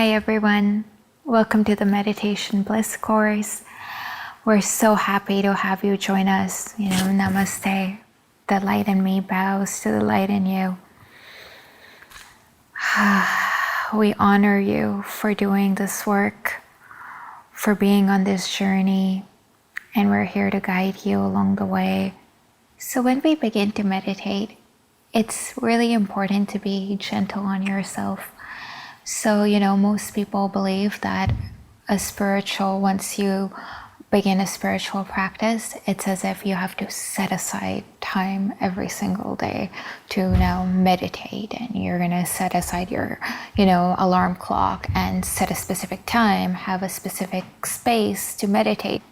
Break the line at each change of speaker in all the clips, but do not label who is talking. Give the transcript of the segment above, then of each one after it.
Hi everyone, welcome to the Meditation Bliss course. We're so happy to have you join us. Namaste. The light in me bows to the light in you. We honor you for doing this work, for being on this journey, and we're here to guide you along the way. So when we begin to meditate, it's really important to be gentle on yourself. So, most people believe that once you begin a spiritual practice, it's as if you have to set aside time every single day to now meditate, and you're going to set aside your, alarm clock and set a specific time, have a specific space to meditate.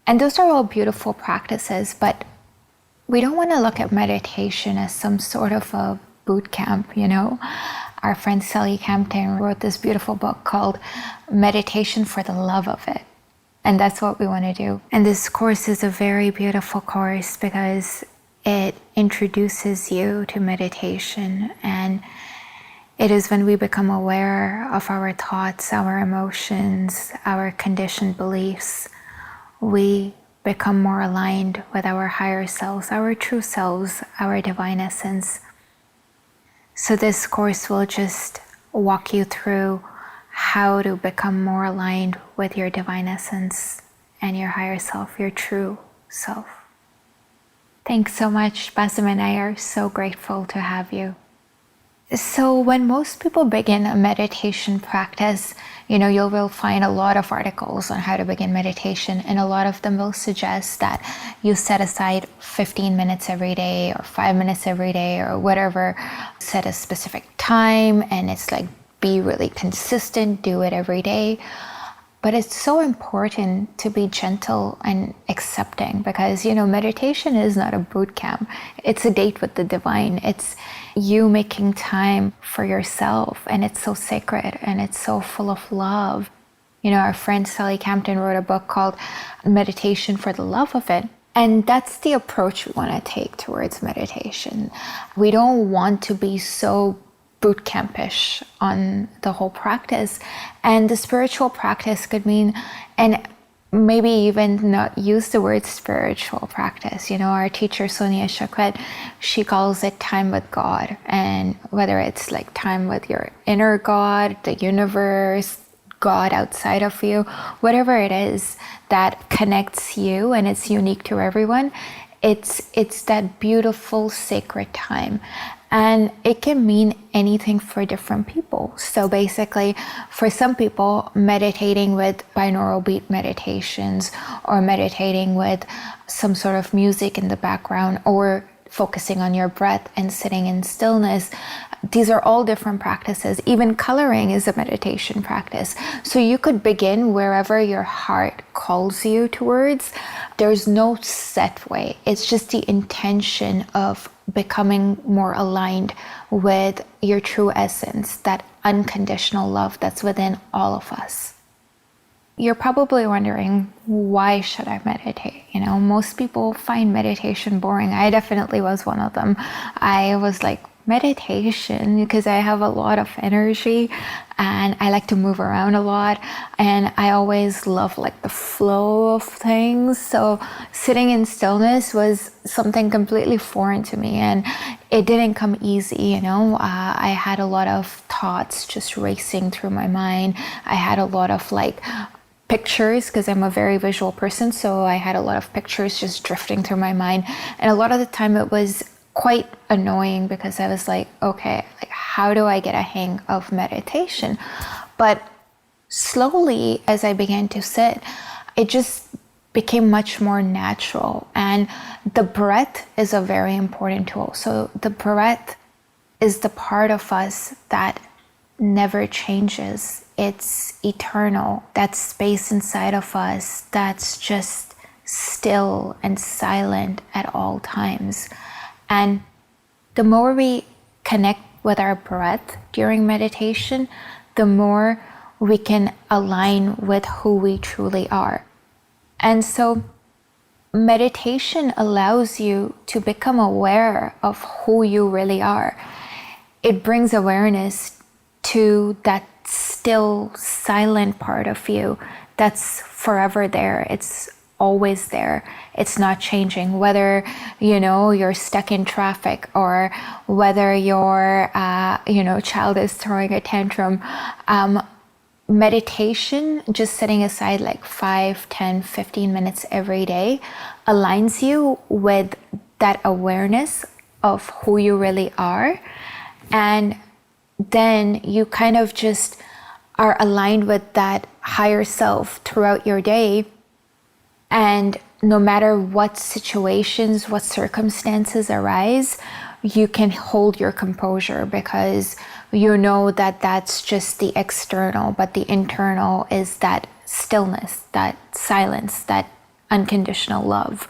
And those are all beautiful practices, but we don't want to look at meditation as some sort of a boot camp, Our friend Sally Campton wrote this beautiful book called Meditation for the Love of It. And that's what we want to do. And this course is a very beautiful course because it introduces you to meditation. And it is when we become aware of our thoughts, our emotions, our conditioned beliefs, we become more aligned with our higher selves, our true selves, our divine essence. So this course will just walk you through how to become more aligned with your divine essence and your higher self, your true self. Thanks so much. Basim and I are so grateful to have you. So when most people begin a meditation practice, you will find a lot of articles on how to begin meditation, and a lot of them will suggest that you set aside 15 minutes every day or 5 minutes every day or whatever, set a specific time, and it's like be really consistent, do it every day. But it's so important to be gentle and accepting because, meditation is not a boot camp. It's a date with the divine. It's you making time for yourself, and it's so sacred and it's so full of love. Our friend Sally Campton wrote a book called Meditation for the Love of It. And that's the approach we want to take towards meditation. We don't want to be so boot campish on the whole practice. And the spiritual practice could mean, and maybe even not use the word spiritual practice. Our teacher Sonia Chakras, she calls it time with God. And whether it's like time with your inner God, the universe, God outside of you, whatever it is that connects you and it's unique to everyone, it's that beautiful sacred time. And it can mean anything for different people. So basically, for some people, meditating with binaural beat meditations, or meditating with some sort of music in the background, or focusing on your breath and sitting in stillness, these are all different practices. Even coloring is a meditation practice. So you could begin wherever your heart calls you towards. There's no set way. It's just the intention of becoming more aligned with your true essence, that unconditional love that's within all of us. You're probably wondering, why should I meditate? Most people find meditation boring. I definitely was one of them. I was like, meditation, because I have a lot of energy and I like to move around a lot, and I always love like the flow of things. So sitting in stillness was something completely foreign to me, and it didn't come easy. I had a lot of thoughts just racing through my mind. I had a lot of pictures, because I'm a very visual person, so I had a lot of pictures just drifting through my mind, and a lot of the time it was quite annoying because I was like, okay, how do I get a hang of meditation? But slowly, as I began to sit, it just became much more natural. And the breath is a very important tool. So the breath is the part of us that never changes. It's eternal. That space inside of us that's just still and silent at all times. And the more we connect with our breath during meditation, the more we can align with who we truly are. And so meditation allows you to become aware of who you really are. It brings awareness to that still silent part of you that's forever there. It's always there. It's not changing, whether you're stuck in traffic or whether your child is throwing a tantrum. Meditation, just setting aside like 5, 10, 15 minutes every day, aligns you with that awareness of who you really are. And then you kind of just are aligned with that higher self throughout your day. And no matter what situations, what circumstances arise, you can hold your composure, because you know that that's just the external, but the internal is that stillness, that silence, that unconditional love.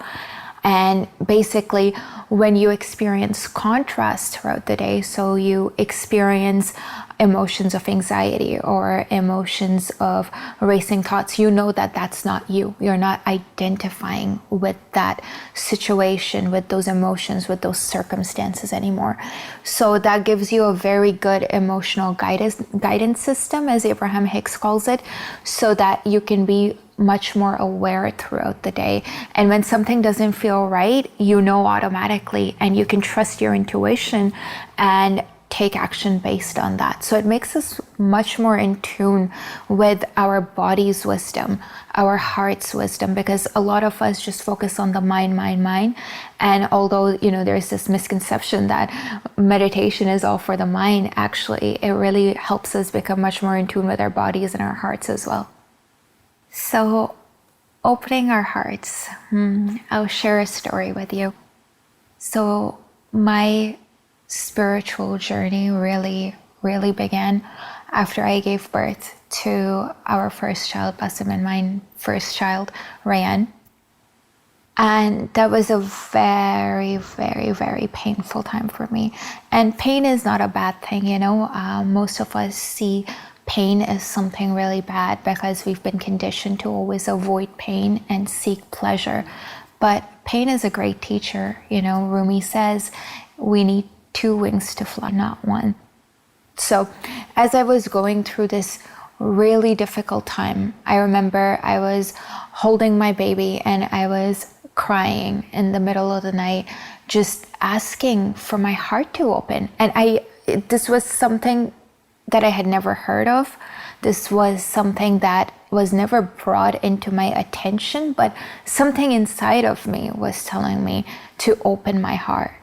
And basically, when you experience contrast throughout the day, so you experience emotions of anxiety or emotions of racing thoughts, you know that that's not you. You're not identifying with that situation, with those emotions, with those circumstances anymore. So that gives you a very good emotional guidance system, as Abraham Hicks calls it, so that you can be much more aware throughout the day. And when something doesn't feel right, you know automatically, and you can trust your intuition and take action based on that. So it makes us much more in tune with our body's wisdom, our heart's wisdom, because a lot of us just focus on the mind. And although, there's this misconception that meditation is all for the mind, actually, it really helps us become much more in tune with our bodies and our hearts as well. So opening our hearts, I'll share a story with you. So my spiritual journey really began after I gave birth to our first child, Basim, and my first child, Rayan. And that was a very, very, very painful time for me. And pain is not a bad thing, most of us see pain as something really bad because we've been conditioned to always avoid pain and seek pleasure. But pain is a great teacher. Rumi says we need 2 wings to fly, not 1. So as I was going through this really difficult time, I remember I was holding my baby and I was crying in the middle of the night, just asking for my heart to open. And this was something that I had never heard of. This was something that was never brought into my attention, but something inside of me was telling me to open my heart.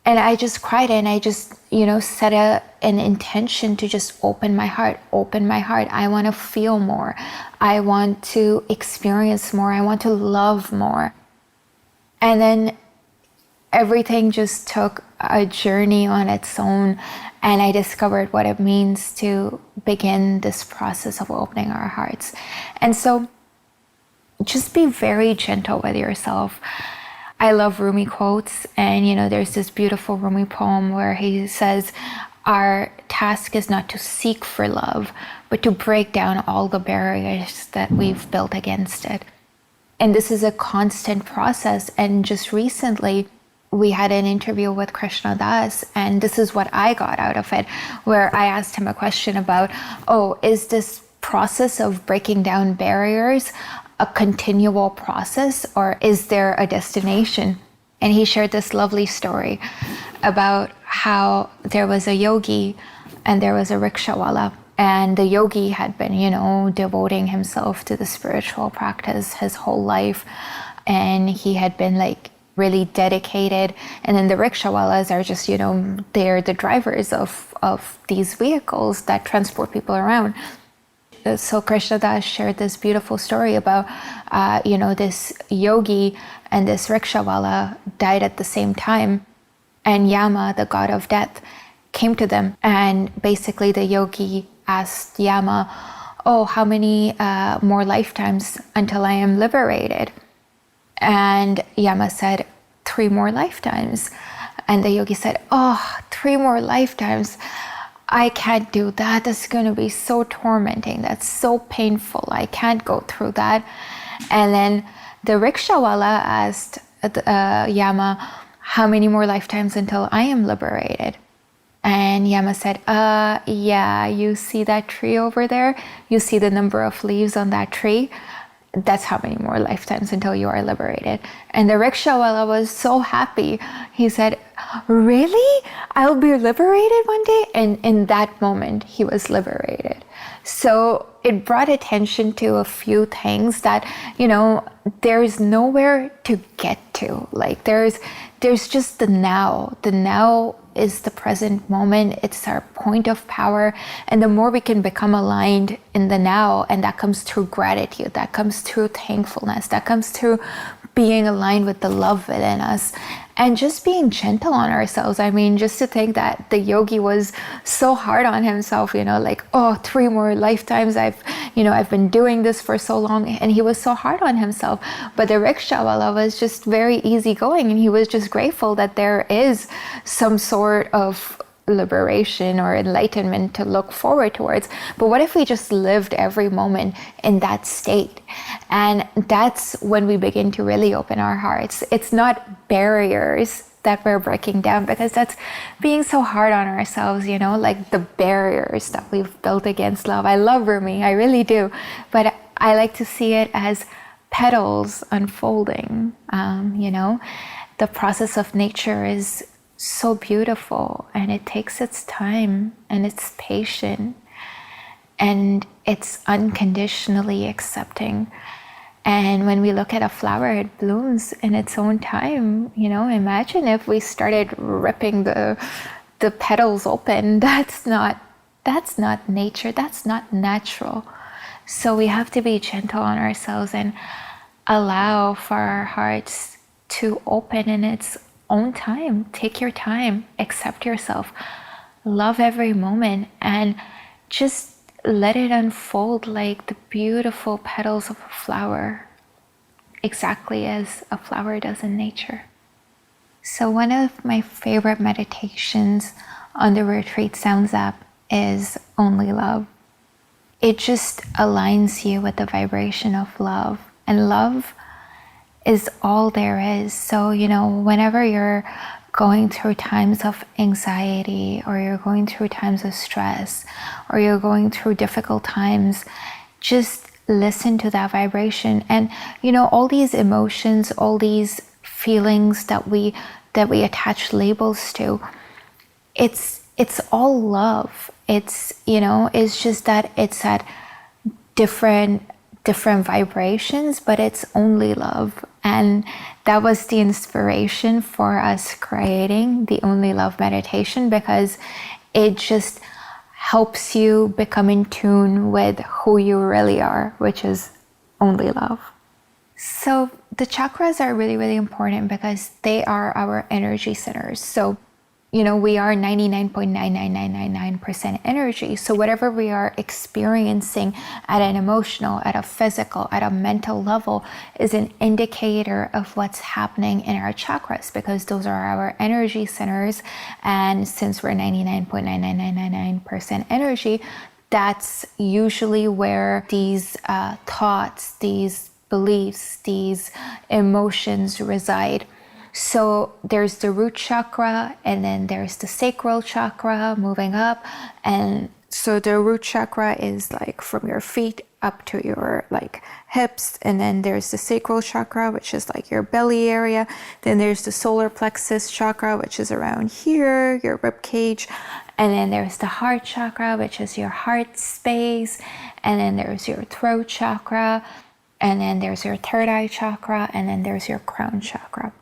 And I just cried, and I just, set an intention to just open my heart. I want to feel more. I want to experience more. I want to love more. And then everything just took a journey on its own, and I discovered what it means to begin this process of opening our hearts. And so just be very gentle with yourself. I love Rumi quotes, and there's this beautiful Rumi poem where he says, our task is not to seek for love, but to break down all the barriers that we've built against it. And this is a constant process. And just recently, we had an interview with Krishna Das, and this is what I got out of it, where I asked him a question about, is this process of breaking down barriers a continual process, or is there a destination? And he shared this lovely story about how there was a yogi and there was a rickshawala, and the yogi had been, devoting himself to the spiritual practice his whole life, and he had been really dedicated. And then the rickshawalas are just, they're the drivers of these vehicles that transport people around. So Krishna Das shared this beautiful story about, this yogi and this rickshawala died at the same time. And Yama, the god of death, came to them. And basically the yogi asked Yama, how many more lifetimes until I am liberated? And Yama said, 3 more lifetimes. And the yogi said, 3 more lifetimes. I can't do that. That's going to be so tormenting. That's so painful. I can't go through that. And then the rickshawala asked Yama, how many more lifetimes until I am liberated? And Yama said, yeah, you see that tree over there? You see the number of leaves on that tree? That's how many more lifetimes until you are liberated. And the rickshawala was so happy. He said, really? I'll be liberated one day? And in that moment, he was liberated. So it brought attention to a few things that, there's nowhere to get to. Like there's just the now. The now is the present moment. It's our point of power. And the more we can become aligned in the now, and that comes through gratitude, that comes through thankfulness, that comes through being aligned with the love within us, and just being gentle on ourselves. I mean, just to think that the yogi was so hard on himself, like, 3 more lifetimes, I've been doing this for so long, and he was so hard on himself. But the rickshawala was just very easygoing, and he was just grateful that there is some sort of liberation or enlightenment to look forward towards. But what if we just lived every moment in that state? And that's when we begin to really open our hearts. It's not barriers that we're breaking down, because that's being so hard on ourselves, like the barriers that we've built against love. I love Rumi, I really do, but I like to see it as petals unfolding. The process of nature is so beautiful, and it takes its time, and it's patient, and it's unconditionally accepting. And when we look at a flower, it blooms in its own time. Imagine if we started ripping the petals open. That's not nature. That's not natural. So we have to be gentle on ourselves and allow for our hearts to open in its own time. Take your time, accept yourself, love every moment, and just let it unfold like the beautiful petals of a flower, exactly as a flower does in nature. So one of my favorite meditations on the Retreat Sounds app is Only Love. It just aligns you with the vibration of love, and love is all there is. So, whenever you're going through times of anxiety, or you're going through times of stress, or you're going through difficult times, just listen to that vibration. And, all these emotions, all these feelings that we attach labels to, it's all love. It's just that it's at different vibrations, but it's only love. And that was the inspiration for us creating the Only Love meditation, because it just helps you become in tune with who you really are, which is only love. So the chakras are really, really important because they are our energy centers. So we are 99.99999% energy. So whatever we are experiencing at an emotional, at a physical, at a mental level is an indicator of what's happening in our chakras, because those are our energy centers. And since we're 99.99999% energy, that's usually where these thoughts, these beliefs, these emotions reside. So there's the root chakra, and then there's the sacral chakra moving up. And so the root chakra is like from your feet up to your hips. And then there's the sacral chakra, which is like your belly area. Then there's the solar plexus chakra, which is around here, your rib cage. And then there's the heart chakra, which is your heart space. And then there's your throat chakra. And then there's your third eye chakra. And then there's your crown chakra.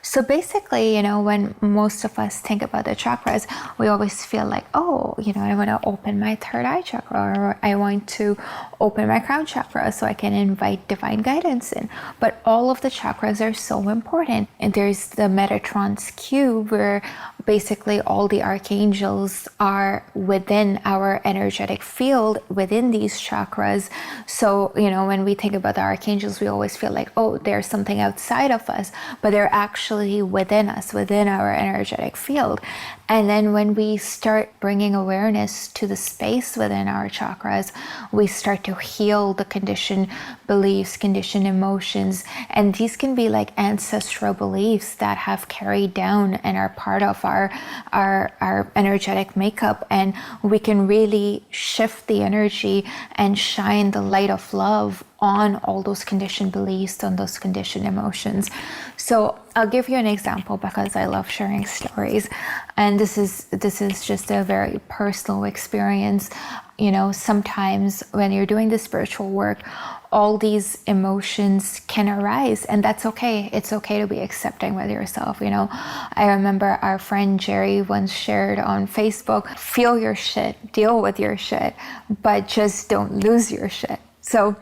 So basically, when most of us think about the chakras, we always feel like, I want to open my third eye chakra, or I want to open my crown chakra so I can invite divine guidance in. But all of the chakras are so important. And there's the Metatrons Cube, where basically all the archangels are within our energetic field, within these chakras. So, when we think about the archangels, we always feel like, there's something outside of us, but they're actually within us, within our energetic field. And then when we start bringing awareness to the space within our chakras, we start to heal the conditioned beliefs, conditioned emotions. And these can be like ancestral beliefs that have carried down and are part of our energetic makeup. And we can really shift the energy and shine the light of love on all those conditioned beliefs, on those conditioned emotions. So I'll give you an example because I love sharing stories. And this is just a very personal experience. You know, sometimes when you're doing the spiritual work, all these emotions can arise, and that's okay. It's okay to be accepting with yourself. You know, I remember our friend Jerry once shared on Facebook, feel your shit, deal with your shit, but just don't lose your shit. So,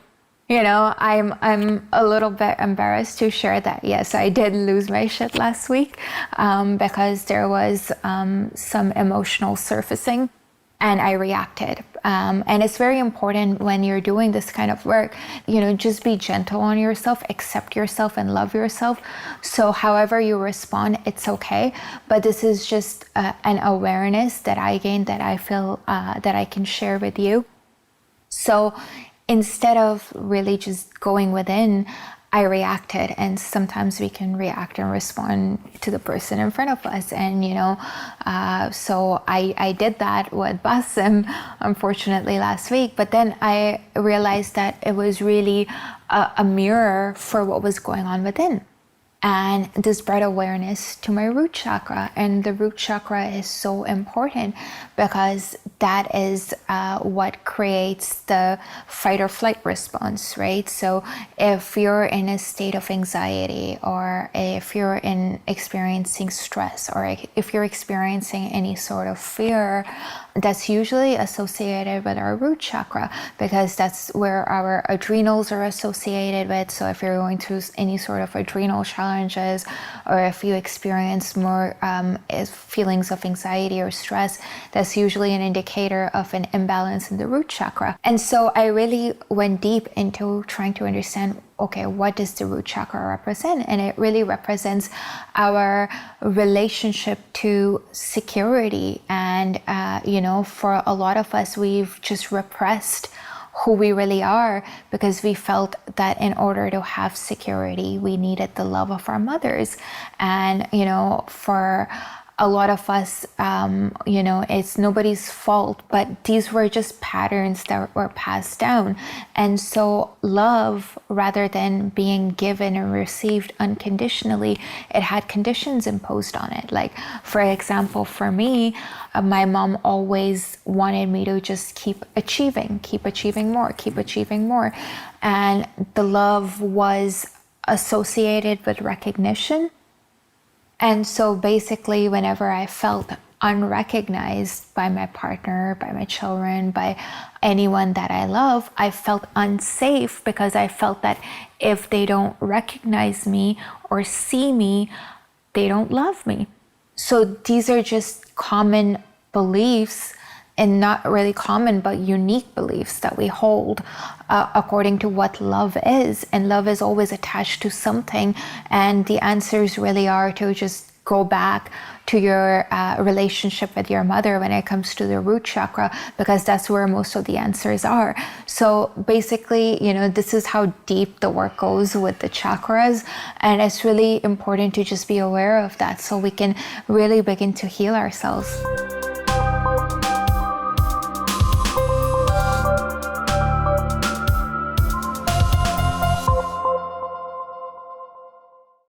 you know, I'm a little bit embarrassed to share that, yes, I did lose my shit last week because there was some emotional surfacing and I reacted. And it's very important when you're doing this kind of work, you know, just be gentle on yourself, accept yourself and love yourself. So however you respond, it's okay. But this is just an awareness that I gained that I feel that I can share with you. So instead of really just going within, I reacted, and sometimes we can react and respond to the person in front of us. And, you know, so I did that with Basim, unfortunately, last week. But then I realized that it was really a mirror for what was going on within. And this brought awareness to my root chakra. And the root chakra is so important because that is what creates the fight or flight response, right? So if you're in a state of anxiety, or if you're experiencing stress, or if you're experiencing any sort of fear, that's usually associated with our root chakra, because that's where our adrenals are associated with. So if you're going through any sort of adrenal challenges, or if you experience more feelings of anxiety or stress, that's usually an indicator of an imbalance in the root chakra. And so I really went deep into trying to understand, okay, what does the root chakra represent? And it really represents our relationship to security. And, you know, for a lot of us, we've just repressed who we really are because we felt that in order to have security, we needed the love of our mothers. And, you know, for a lot of us, you know, it's nobody's fault, but these were just patterns that were passed down. And so love, rather than being given and received unconditionally, it had conditions imposed on it. Like, for example, for me, my mom always wanted me to just keep achieving more. And the love was associated with recognition. And so basically, whenever I felt unrecognized by my partner, by my children, by anyone that I love, I felt unsafe because I felt that if they don't recognize me or see me, they don't love me. So these are just common beliefs, and not really common, but unique beliefs that we hold according to what love is. And love is always attached to something. And the answers really are to just go back to your relationship with your mother when it comes to the root chakra, because that's where most of the answers are. So basically, you know, this is how deep the work goes with the chakras. And it's really important to just be aware of that so we can really begin to heal ourselves.